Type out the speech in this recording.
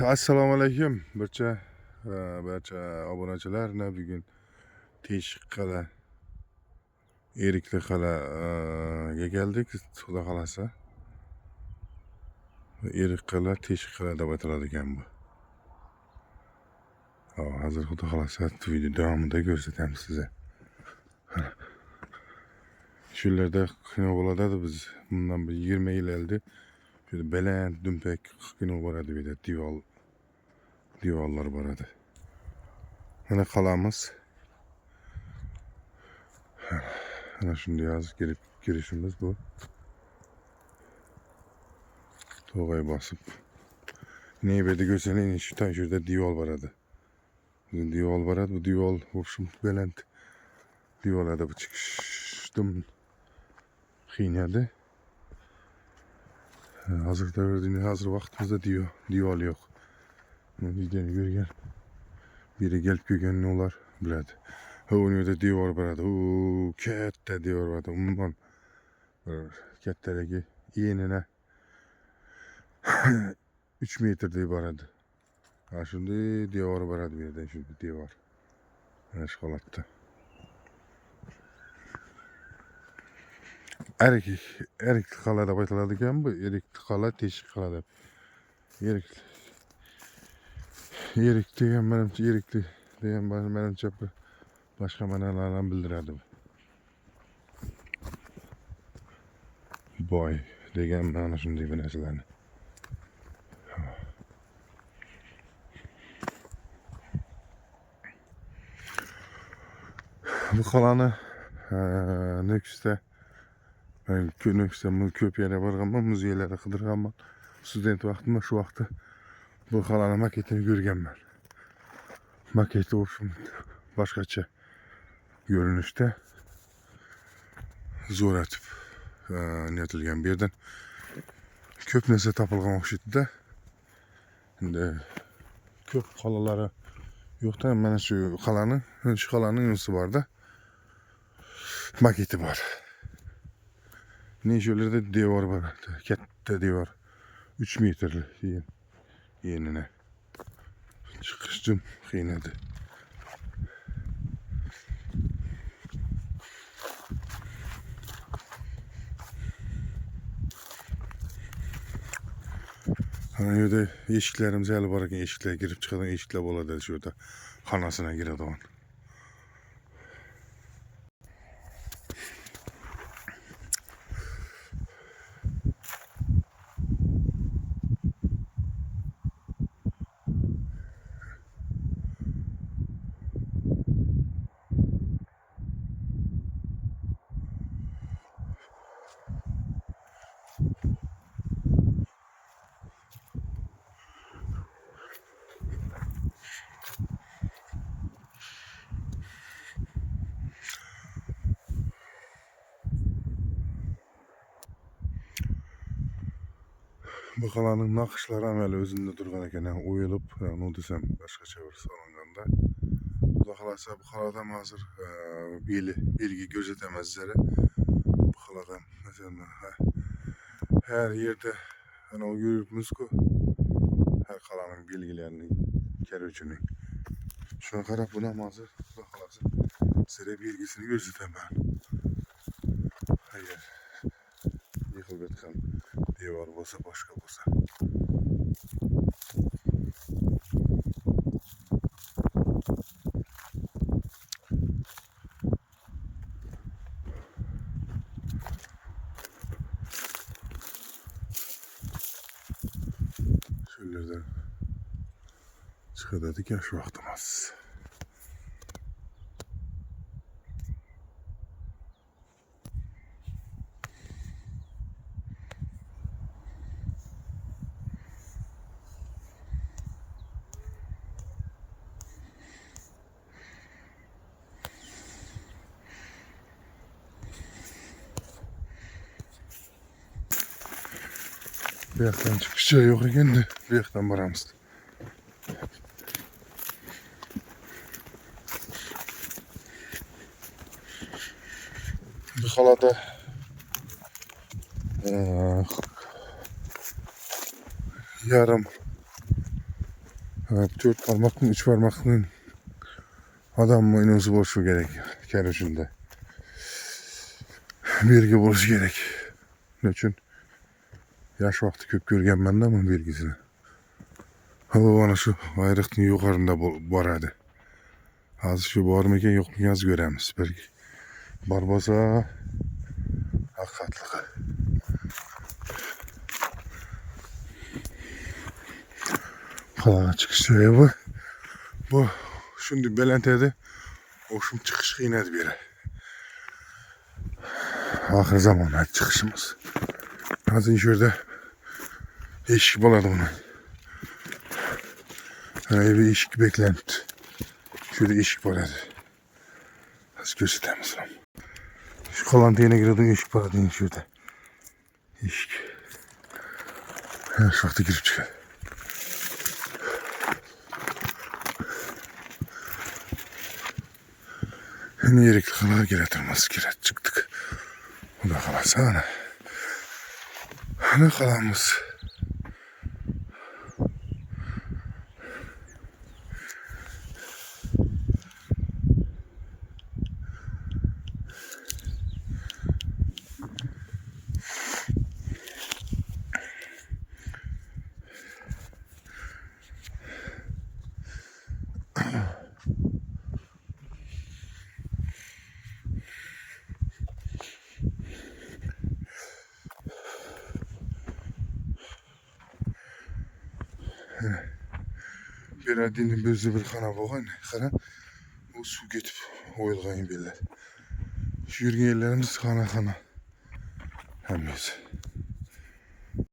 Assalomu alaykum. Barcha obunachilarni bugun Teshik qala, Erikli qalaga keldik. Xudo xolasa. Erik qala, Teshik qala deb aytiladi ekan bu. Hozir xudo xolasa video davomida ko'rsatamiz sizga. Shularda kino bo'ladi biz bundan bir 20 yil oldi. Şöyle baland dumpak kino bo'ladi bu yerda diyorlar boradi. Mana qalamiz. Ana shunday yozib girishimiz bu. To'g'ay bosib. Ne berdi görsene şu tan şurada diyor boradi. Diyor boradi. Bu diyor общем baland diyorlarda bu çıkışdım qiynadi. Hazırda gördüğünüz hazır vaktimizde diyor yok. Videonu görgen biri gelip görgen ne olar biladi. Onu da diyor boradi. Katta diyor boradi. Umman kattaragi yenine 3 metrde boradi. Ha shunday devor boradi bu yerdan, shu devor. Mana shu holatda. Erik qala deb aytiladi ekan bu. Erik qala, Teshik qala deb. Erik degan menimcha Erikli degan menimcha boshqa ma'nolarni bildiradi. Boy degan mana shunday bir narsalarni. Bu qalani Nukusda ko'p yerga borganman, muzeylarga qidirganman. Student vaqtimda shu vaqtda bu qalani maketini ko'rganman. Maketi o'shim boshqacha görünüşte zo'r atib netilgan. Bu yerdan ko'p narsa topilgan o'xshaydi-da. Endi ko'p qalalari yo'qda, mana shu qalaning o'zi borda. Maketi bor. Ne şöylerde devor var. Katta devor. 3 metrli yenine. Çıkıştım qiynadı. Hani yerde eşiklerimiz hali var ekan, eshiklarga girib chiqadigan eshiklar bo'ladi shu yerda. Xonasına giradigan. Bu qalanın naqşları əməli özündə durğan ekan, oyulub, onu desəm başqaça bir salinganda. Xudo xolasa bu qaladan hazır belgi gözləməz sizlərə. Bu qaladan məsələn hər yerdə ana o görürsünüz-ku, hər qalanın belgilərini kərəcünün. Şuna qarab buna hazır xudo xolasa sizlərə belgisini gözlətəmən. Əgər yıxılıb etgan devor bo'lsa, boshqa bo'lsa. Şöyle çıkadadik ya şu vaxtımız. Bu yaktan çıkışça yok ekan de bu yaktan baramız. Bu qalada yarım Dört parmakın, üç parmakın adamın özü boşu gerek. Kerüşünde. Bilgi boş gerek. Ne için? Yaş vakti köp görgen bende ama bilgisini. Hava bana şu ayrıktın yukarında barada. Hazır şu bar meken yok mu yaz göremiz. Belki barbasa hakikatlığı. Kalağa çıkış bu. Bu şimdi Belente'de oşum çıkış yine bir yere. Ahir zaman çıkışımız. Hazır şurada eşik buladı bunu. Yani bir eşik beklenti. Şurada eşik buladı. Az gösteremiz. Şu kalantiyene girdiğin eşik buladı şurada. Eşik. Her şartta girip çıkıyor. Yine yerekli kalar geretirmez. Giret çıktık. Bu da kalasa ana. Ana kalamız. Bir adinin gözü bir kana boğan. Kana o su getip oyulgan beller. Şu yürgen yerlerimiz kana. Hemiz.